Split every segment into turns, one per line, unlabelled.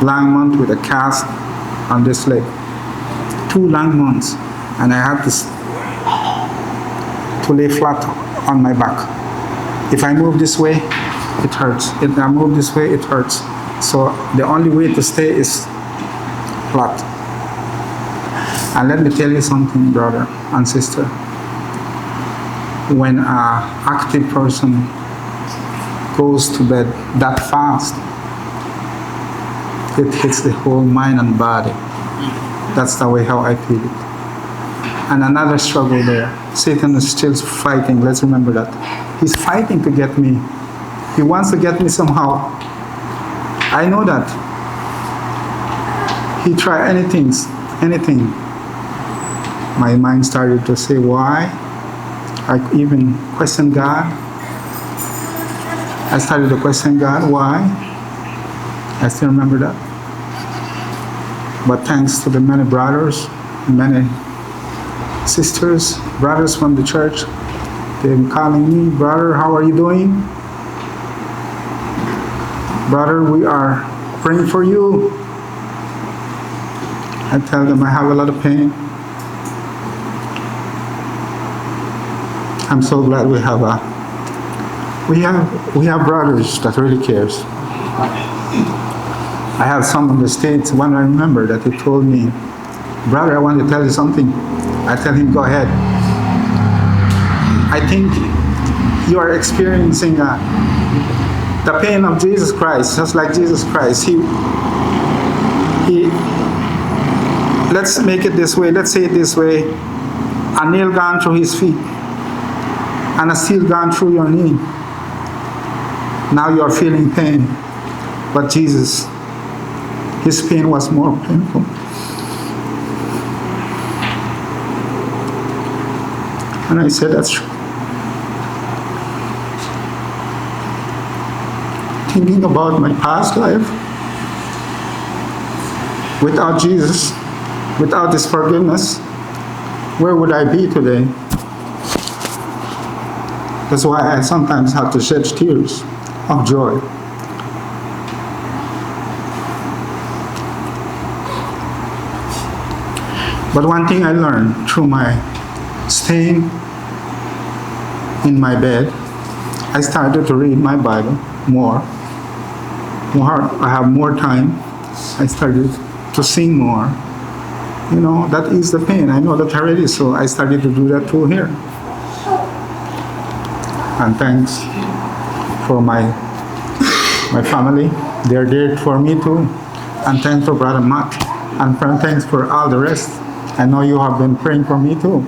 long month with a cast on this leg. 2 long months. And I had to lay flat on my back. If I move this way, it hurts. If I move this way, it hurts. So the only way to stay is flat. And let me tell you something, brother and sister. When an active person goes to bed that fast, it hits the whole mind and body. That's the way how I feel it. And another struggle there. Satan is still fighting. Let's remember that. He's fighting to get me. He wants to get me somehow. I know that. He tried anything. My mind started to say, why? I even questioned God. I started to question God, why? I still remember that. But thanks to the many brothers, many sisters, brothers from the church, they've been calling me, brother, how are you doing? Brother, we are praying for you. I tell them I have a lot of pain. I'm so glad we have brothers that really cares. I have some in the States, one I remember that he told me, brother, I want to tell you something. I tell him, go ahead. I think you are experiencing the pain of Jesus Christ, just like Jesus Christ. He let's make it this way, let's say it this way, a nail gone through his feet, and a steel gone through your knee. Now you are feeling pain. But Jesus, his pain was more painful. And I said, that's true. Thinking about my past life, without Jesus, without this forgiveness, where would I be today? That's why I sometimes have to shed tears of joy. But one thing I learned through my staying in my bed, I started to read my Bible more. I have more time. I started to sing more. You know, that is the pain. I know that already, so I started to do that too here. And thanks for my family. They're there for me too. And thanks for Brother Matt. And thanks for all the rest. I know you have been praying for me too.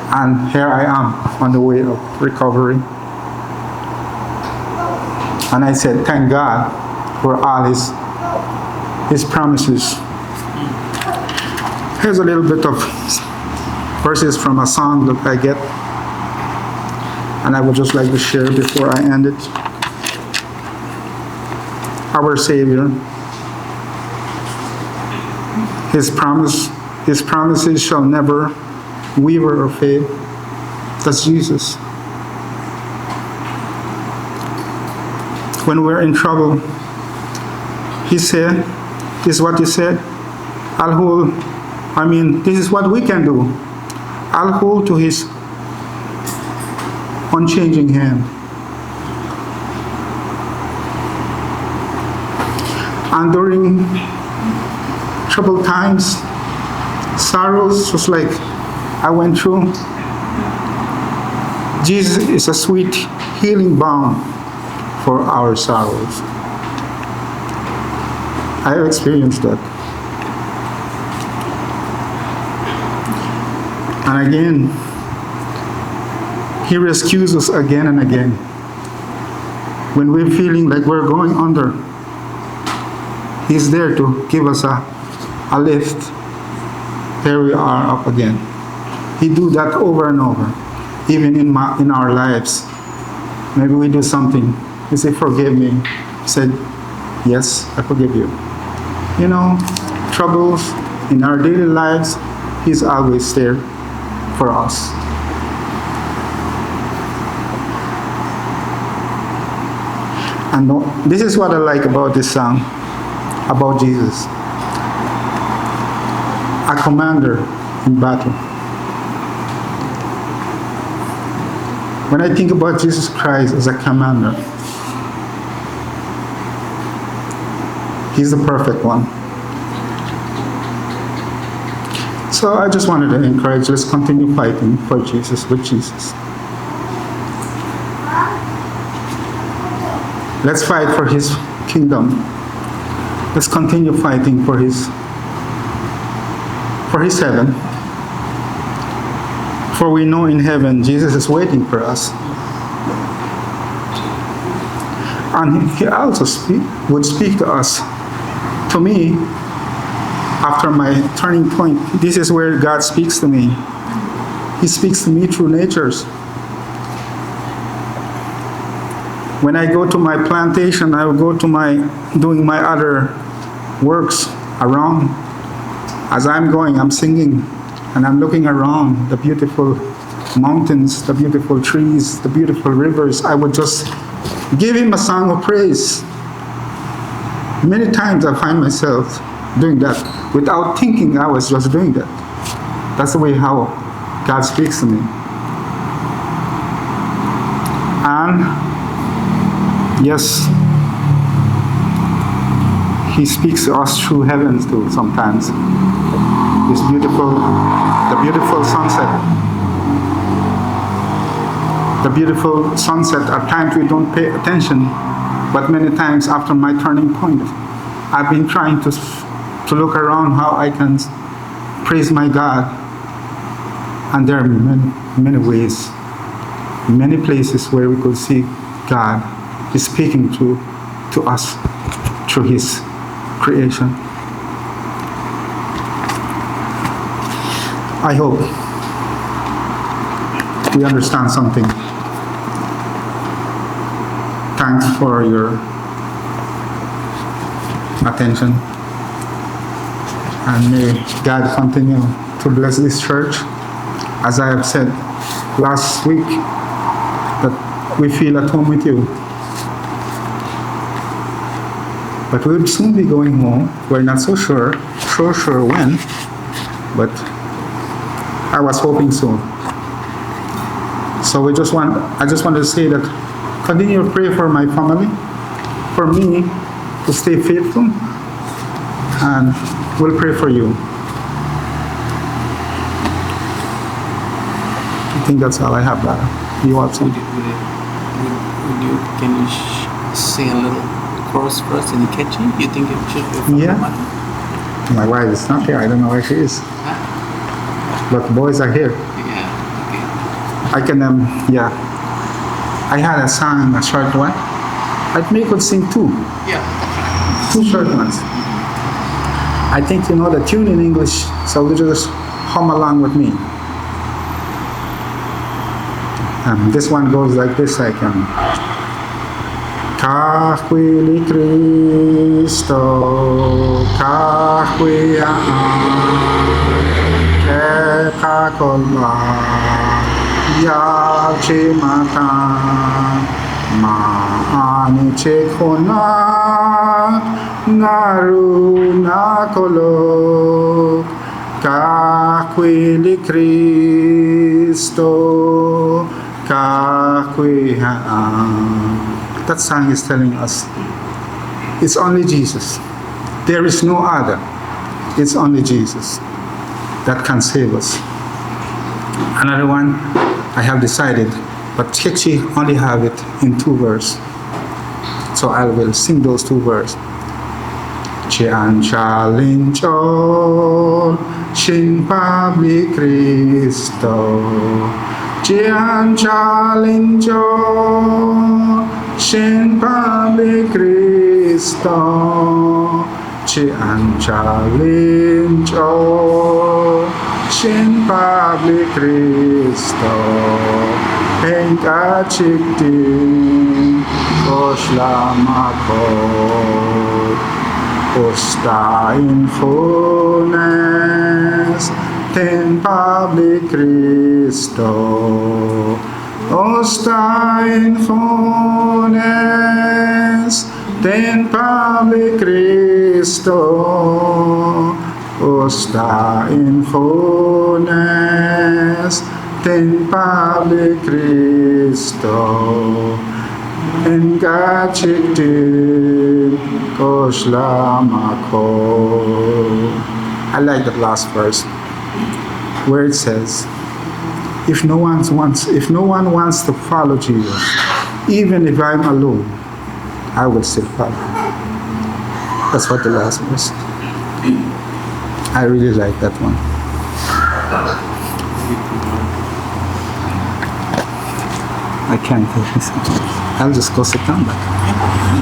And here I am on the way of recovery. And I said, thank God for all his promises. Here's a little bit of verses from a song that I get. And I would just like to share before I end it. Our Savior, His promises shall never waver or fade. That's Jesus. When we're in trouble, He said, this is what He said, this is what we can do. I'll hold to His unchanging hand. And during troubled times, sorrows, just like I went through, Jesus is a sweet healing balm for our sorrows. I have experienced that. And again, He rescues us again and again. When we're feeling like we're going under, He's there to give us a lift. There we are up again. He do that over and over, even in our lives. Maybe we do something. He say, forgive me. He said, yes, I forgive you. You know, troubles in our daily lives, He's always there for us. And this is what I like about this song. about Jesus. A commander in battle. When I think about Jesus Christ as a commander, he's the perfect one. So I just wanted to encourage, let's continue fighting for Jesus, with Jesus. Let's fight for his kingdom. Let's continue fighting for his heaven. For we know in heaven Jesus is waiting for us. And he also would speak to us. To me, after my turning point, this is where God speaks to me. He speaks to me through natures. When I go to my plantation, I will go to doing my other works around. As I'm going, I'm singing, and I'm looking around the beautiful mountains, the beautiful trees, the beautiful rivers. I would just give him a song of praise. Many times I find myself doing that without thinking. I was just doing that. That's the way how God speaks to me. And yes, he speaks to us through heavens too sometimes. The beautiful sunset. The beautiful sunset, at times we don't pay attention, but many times after my turning point, I've been trying to look around how I can praise my God. And there are many ways, many places where we could see God is speaking to us through his creation. I hope we understand something. Thanks for your attention. And may God continue to bless this church. As I have said last week, that we feel at home with you. But we'll soon be going home. We're not so sure when, but I was hoping soon. So I just wanted to say that continue to pray for my family, for me to stay faithful, and we'll pray for you. I think that's all I have, brother. You have something?
Can you sing a little chorus for us? Any catchy? You think it should be?
Yeah. My wife is not here. I don't know where she is.
Huh?
But the boys are here.
Yeah. Okay.
I can, yeah. I had a song, a short one. I think we could sing two.
Yeah.
Two short ones. I think you know the tune in English, so you just hum along with me. This one goes like this, I can. Kahwili Cristo, kahwi ke kakolba, ya chimata, maani chekona, naru nakolo, kahwili Cristo. That song is telling us it's only Jesus. There is no other. It's only Jesus that can save us. Another one I have decided, but Chechi only have it in 2 verses. So I will sing those 2 verses. Chian chalinchol shin pabli Cristo. Chian chalincho, shin pabli Cristo. Chian chalincho, shin pabli Cristo. Henka chikti, koslamako. Osta in fullness, ten public Cristo. Osta in fullness, Ten Pave Cristo, Osta in fullness. Ten Pave Cristo, Engachiti Koslamako. I like that last verse where it says, if no one wants to follow Jesus, even if I'm alone, I will still follow. That's what the last verse. I really like that one. I can't. I'll just go sit down back.